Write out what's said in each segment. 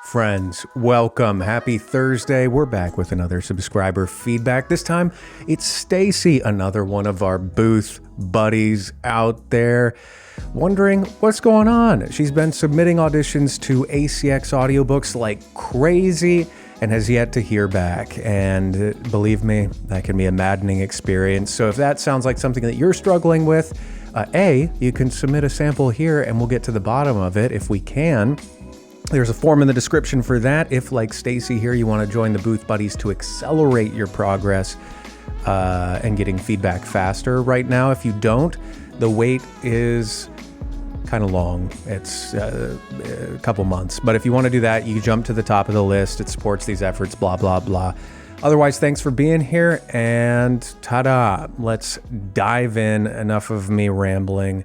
Friends, welcome. Happy Thursday. We're back with another subscriber feedback. This time, it's Stacey, another one of our booth buddies out there, wondering what's going on. She's been submitting auditions to ACX audiobooks like crazy and has yet to hear back. And believe me, that can be a maddening experience. So if that sounds like something that you're struggling with, you can submit a sample here and we'll get to the bottom of it if we can. There's a form in the description for that. If, like Stacey here, you want to join the Booth Buddies to accelerate your progress and getting feedback faster. Right now, if you don't, the wait is kind of long. It's a couple months. But if you want to do that, you jump to the top of the list. It supports these efforts, blah, blah, blah. Otherwise, thanks for being here. And ta-da, let's dive in. Enough of me rambling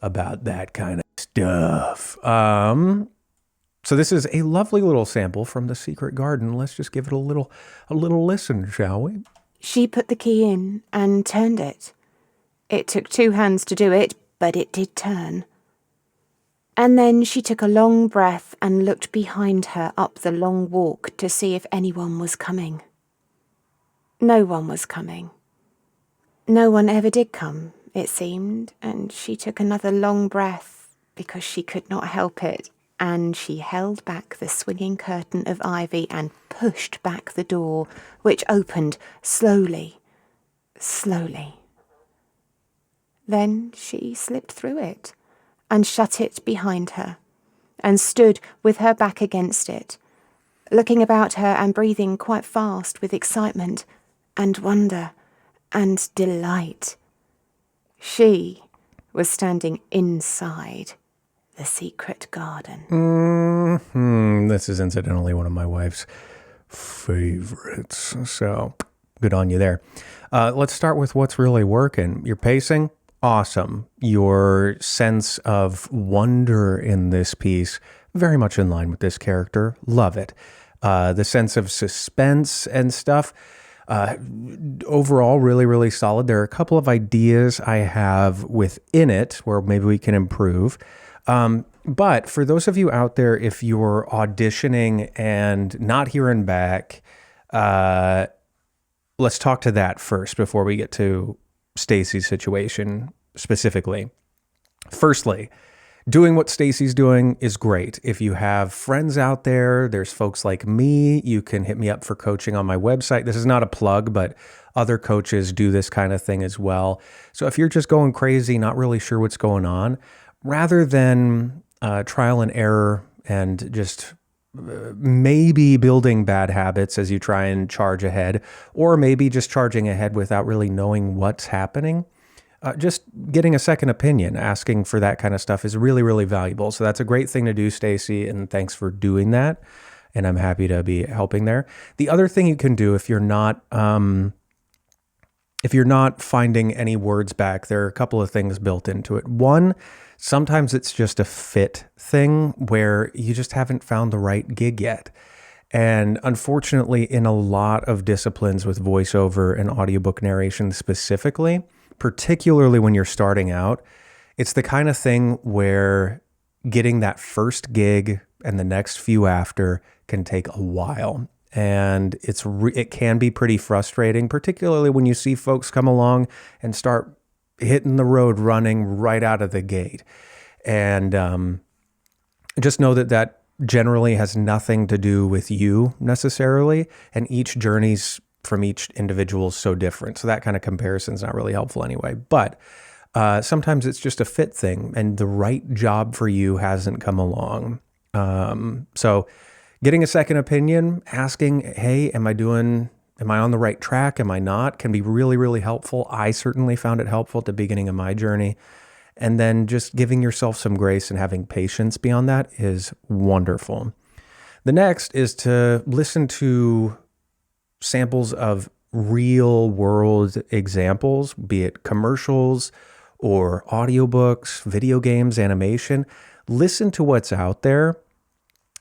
about that kind of stuff. So this is a lovely little sample from The Secret Garden. Let's just give it a little listen, shall we? She put the key in and turned it. It took 2 hands to do it, but it did turn. And then she took a long breath and looked behind her up the long walk to see if anyone was coming. No one was coming. No one ever did come, it seemed, and she took another long breath because she could not help it. And she held back the swinging curtain of ivy and pushed back the door, which opened slowly, slowly. Then she slipped through it and shut it behind her and stood with her back against it, looking about her and breathing quite fast with excitement and wonder and delight. She was standing inside The Secret Garden. This is incidentally one of my wife's favorites. So good on you there. Let's start with what's really working. Your pacing, awesome. Your sense of wonder in this piece, very much in line with this character. Love it. The sense of suspense and stuff, overall, really, really solid. There are a couple of ideas I have within it where maybe we can improve. But for those of you out there, if you're auditioning and not hearing back, let's talk to that first before we get to Stacey's situation specifically. Firstly, doing what Stacey's doing is great. If you have friends out there, there's folks like me, you can hit me up for coaching on my website. This is not a plug, but other coaches do this kind of thing as well. So if you're just going crazy, not really sure what's going on, rather than trial and error and just maybe building bad habits as you try and charge ahead, or maybe just charging ahead without really knowing what's happening, just getting a second opinion, asking for that kind of stuff is really, really valuable. So that's a great thing to do, Stacey, and thanks for doing that. And I'm happy to be helping there. The other thing you can do if you're not finding any words back, there are a couple of things built into it. One, sometimes it's just a fit thing where you just haven't found the right gig yet. And unfortunately, in a lot of disciplines with voiceover and audiobook narration specifically, particularly when you're starting out, it's the kind of thing where getting that first gig and the next few after can take a while. And it can be pretty frustrating, particularly when you see folks come along and start hitting the road running right out of the gate. And just know that generally has nothing to do with you necessarily. And each journey's from each individual is so different. So that kind of comparison is not really helpful anyway. But sometimes it's just a fit thing and the right job for you hasn't come along. So getting a second opinion, asking, hey, am I on the right track? Am I not? Can be really, really helpful. I certainly found it helpful at the beginning of my journey. And then just giving yourself some grace and having patience beyond that is wonderful. The next is to listen to samples of real world examples, be it commercials or audiobooks, video games, animation. Listen to what's out there.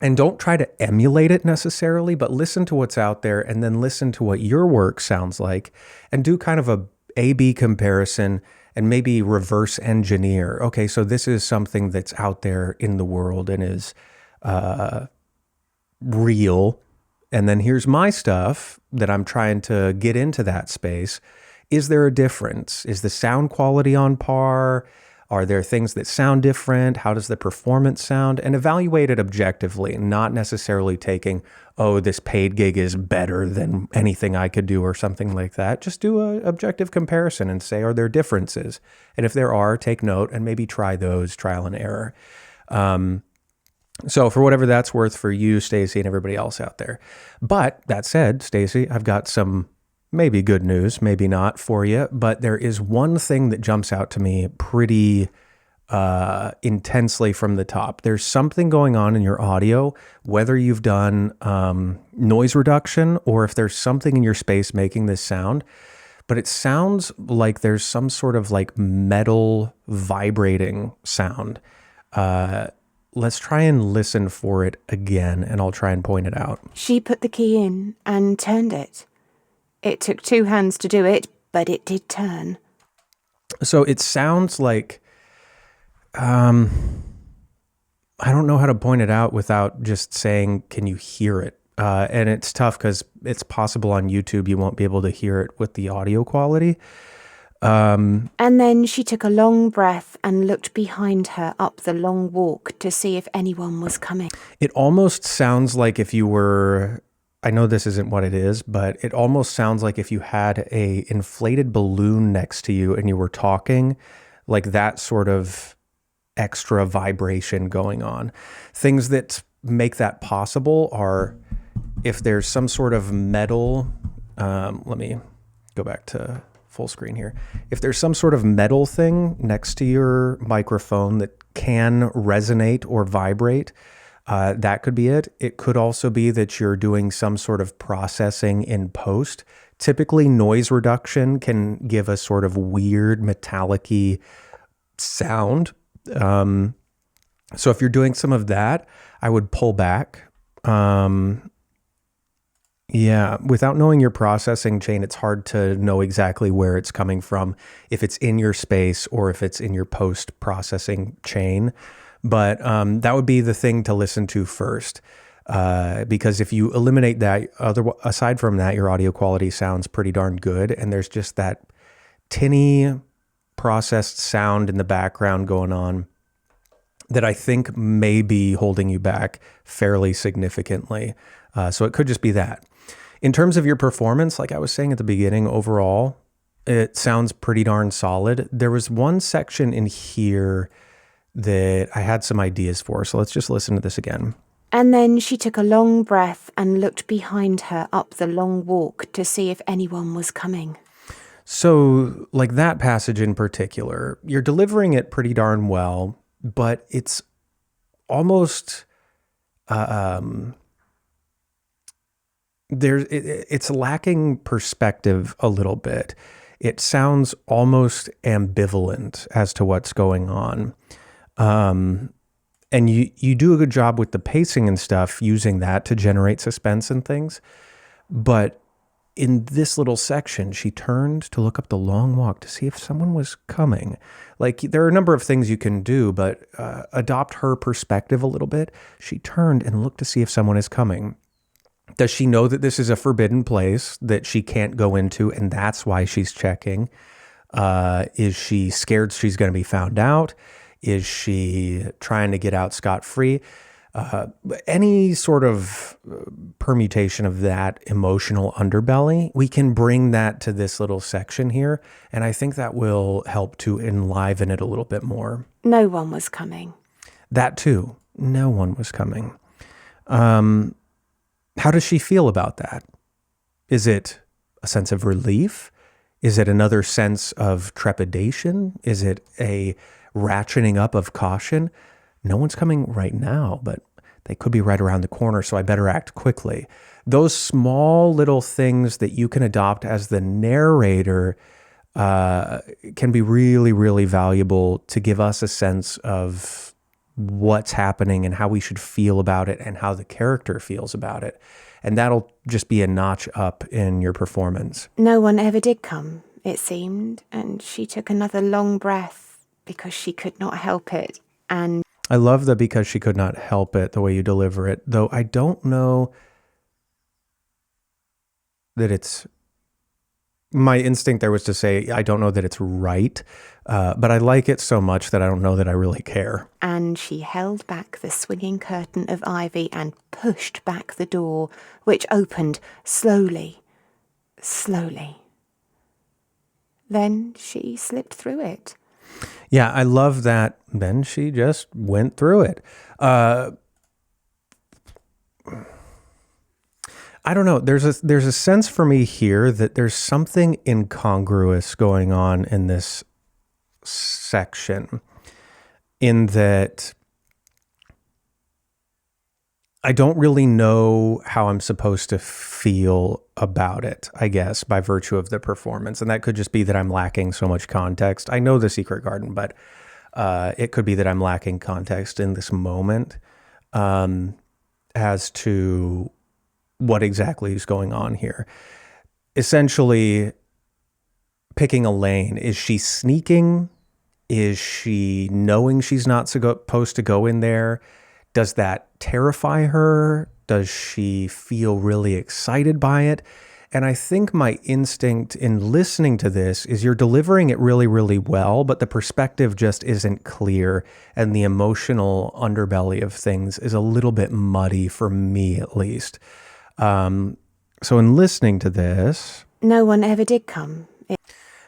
And don't try to emulate it necessarily, but listen to what's out there and then listen to what your work sounds like and do kind of a A/B comparison and maybe reverse engineer. Okay, so this is something that's out there in the world and is real. And then here's my stuff that I'm trying to get into that space. Is there a difference? Is the sound quality on par? Are there things that sound different? How does the performance sound? And evaluate it objectively, not necessarily taking, oh, this paid gig is better than anything I could do or something like that. Just do an objective comparison and say, are there differences? And if there are, take note and maybe try those, trial and error. So for whatever that's worth for you, Stacey, and everybody else out there. But that said, Stacey, I've got some maybe good news, maybe not for you, but there is one thing that jumps out to me pretty intensely from the top. There's something going on in your audio, whether you've done noise reduction or if there's something in your space making this sound, but it sounds like there's some sort of like metal vibrating sound. Let's try and listen for it again, and I'll try and point it out. She put the key in and turned it. It took 2 hands to do it, but it did turn. So it sounds like, I don't know how to point it out without just saying, can you hear it? And it's tough because it's possible on YouTube you won't be able to hear it with the audio quality. And then she took a long breath and looked behind her up the long walk to see if anyone was coming. It almost sounds like if you were, I know this isn't what it is, but it almost sounds like if you had a inflated balloon next to you and you were talking, like that sort of extra vibration going on. Things that make that possible are if there's some sort of metal, let me go back to full screen here. If there's some sort of metal thing next to your microphone that can resonate or vibrate, that could be it. It could also be that you're doing some sort of processing in post. Typically, noise reduction can give a sort of weird metallic-y sound. So if you're doing some of that, I would pull back. Yeah, without knowing your processing chain, it's hard to know exactly where it's coming from, if it's in your space or if it's in your post-processing chain. But that would be the thing to listen to first, because if you eliminate that, aside from that, your audio quality sounds pretty darn good, and there's just that tinny processed sound in the background going on that I think may be holding you back fairly significantly. So it could just be that. In terms of your performance, like I was saying at the beginning, overall, it sounds pretty darn solid. There was one section in here that I had some ideas for, so let's just listen to this again. And then she took a long breath and looked behind her up the long walk to see if anyone was coming. So, like that passage in particular, you're delivering it pretty darn well, but it's almost it's lacking perspective a little bit. It sounds almost ambivalent as to what's going on. And you do a good job with the pacing and stuff, using that to generate suspense and things. But in this little section, she turned to look up the long walk to see if someone was coming. Like, there are a number of things you can do, but adopt her perspective a little bit. She turned and looked to see if someone is coming. Does she know that this is a forbidden place that she can't go into, and that's why she's checking? Is she scared she's going to be found out? Is she trying to get out scot-free? Any sort of permutation of that emotional underbelly, we can bring that to this little section here, and I think that will help to enliven it a little bit more. No one was coming. That too. No one was coming. How does she feel about that? Is it a sense of relief? Is it another sense of trepidation? Is it a ratcheting up of caution? No one's coming right now, but they could be right around the corner, so I better act quickly. Those small little things that you can adopt as the narrator can be really, really valuable to give us a sense of what's happening and how we should feel about it and how the character feels about it. And that'll just be a notch up in your performance. No one ever did come, it seemed, and she took another long breath because she could not help it. And I love the because she could not help it, the way you deliver it, though I don't know that it's, my instinct there was to say, I don't know that it's right, but I like it so much that I don't know that I really care. And she held back the swinging curtain of ivy and pushed back the door, which opened slowly, slowly. Then she slipped through it. Yeah, I love that. Then she just went through it. I don't know. There's a sense for me here that there's something incongruous going on in this section, in that I don't really know how I'm supposed to feel about it, I guess, by virtue of the performance. And that could just be that I'm lacking so much context. I know The Secret Garden, but it could be that I'm lacking context in this moment as to what exactly is going on here. Essentially, picking a lane. Is she sneaking? Is she knowing she's not supposed to go in there? Does that terrify her? Does she feel really excited by it? And I think my instinct in listening to this is you're delivering it really, really well, but the perspective just isn't clear. And the emotional underbelly of things is a little bit muddy for me, at least. So in listening to this... No one ever did come.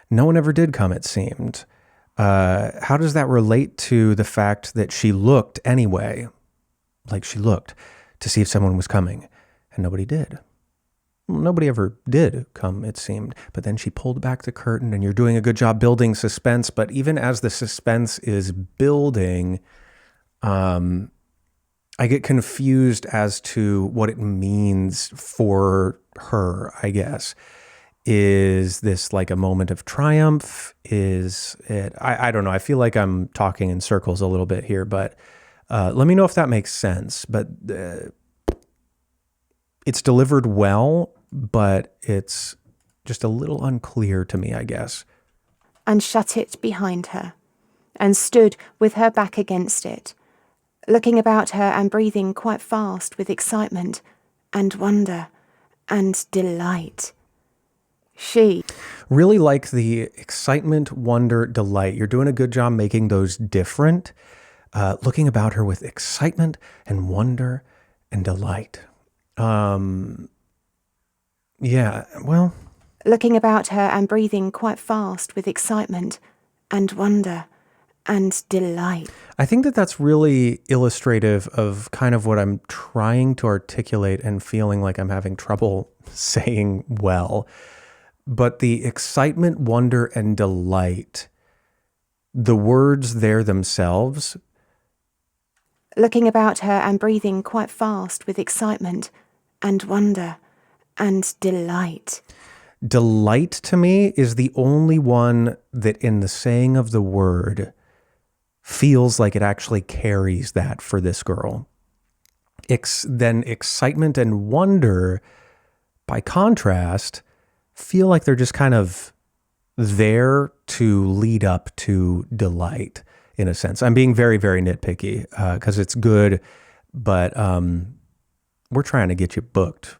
No one ever did come, it seemed. How does that relate to the fact that she looked anyway? Like she looked to see if someone was coming, and nobody did. Well, nobody ever did come, it seemed. But then she pulled back the curtain, and you're doing a good job building suspense. But even as the suspense is building, I get confused as to what it means for her, I guess. Is this like a moment of triumph? Is it, I don't know. I feel like I'm talking in circles a little bit here, but let me know if that makes sense. But it's delivered well, but it's just a little unclear to me, I guess. And shut it behind her, and stood with her back against it, looking about her and breathing quite fast with excitement and wonder and delight. She really like the excitement, wonder, delight. You're doing a good job making those different. Looking about her with excitement and wonder and delight. Yeah, well... Looking about her and breathing quite fast with excitement and wonder and delight. I think that that's really illustrative of kind of what I'm trying to articulate and feeling like I'm having trouble saying well. But the excitement, wonder, and delight, the words there themselves. Looking about her and breathing quite fast with excitement and wonder and delight. Delight to me is the only one that in the saying of the word feels like it actually carries that for this girl. Then excitement and wonder, by contrast, feel like they're just kind of there to lead up to delight, in a sense. I'm being very, very nitpicky because it's good, but we're trying to get you booked,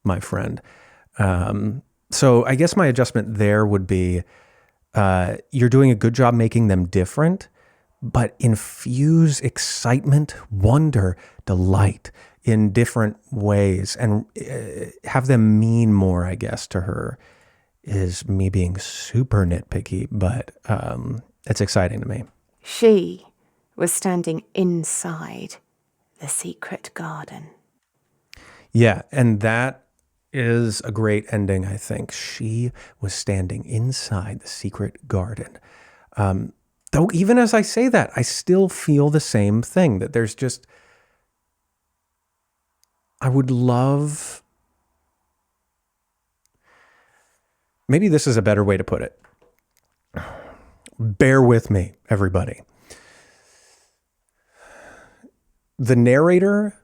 my friend. So I guess my adjustment there would be you're doing a good job making them different, but infuse excitement, wonder, delight in different ways and have them mean more, I guess, to her, is me being super nitpicky, but it's exciting to me. She was standing inside the secret garden. Yeah, and that is a great ending, I think. She was standing inside the secret garden. Though even as I say that, I still feel the same thing, that there's just, I would love, maybe this is a better way to put it. Bear with me, everybody. The narrator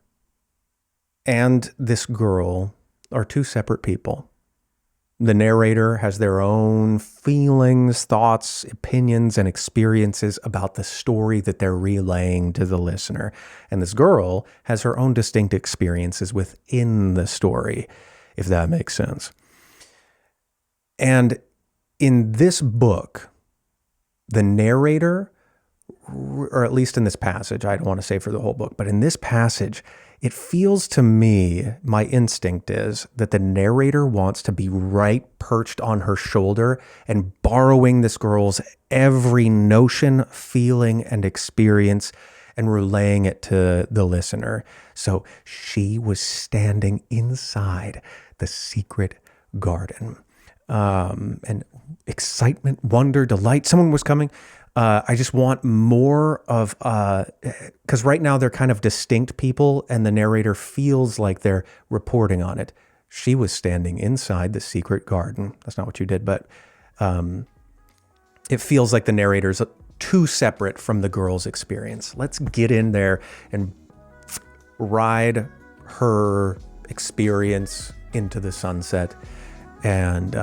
and this girl are two separate people. The narrator has their own feelings, thoughts, opinions, and experiences about the story that they're relaying to the listener. And this girl has her own distinct experiences within the story, if that makes sense. And in this book, the narrator, or at least in this passage, I don't want to say for the whole book, but in this passage, it feels to me, my instinct is that the narrator wants to be right perched on her shoulder and borrowing this girl's every notion, feeling, and experience and relaying it to the listener. So she was standing inside the secret garden. And excitement, wonder, delight. Someone was coming. I just want more of, because right now they're kind of distinct people and the narrator feels like they're reporting on it. She was standing inside the secret garden. That's not what you did, but it feels like the narrator's too separate from the girl's experience. Let's get in there and ride her experience into the sunset. And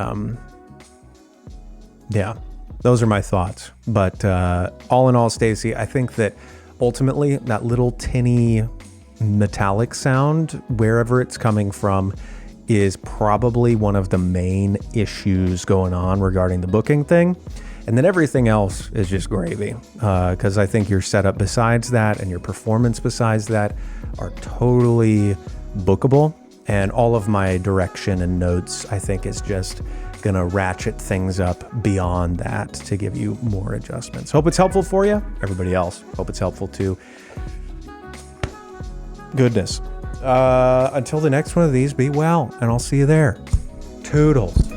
yeah. Those are my thoughts. But all in all, Stacey, I think that ultimately that little tinny metallic sound, wherever it's coming from, is probably one of the main issues going on regarding the booking thing. And then everything else is just gravy. Because I think your setup besides that and your performance besides that are totally bookable. And all of my direction and notes, I think, is just going to ratchet things up beyond that to give you more adjustments. Hope it's helpful for you. Everybody else, hope it's helpful too. Goodness. Until the next one of these, be well, and I'll see you there. Toodles.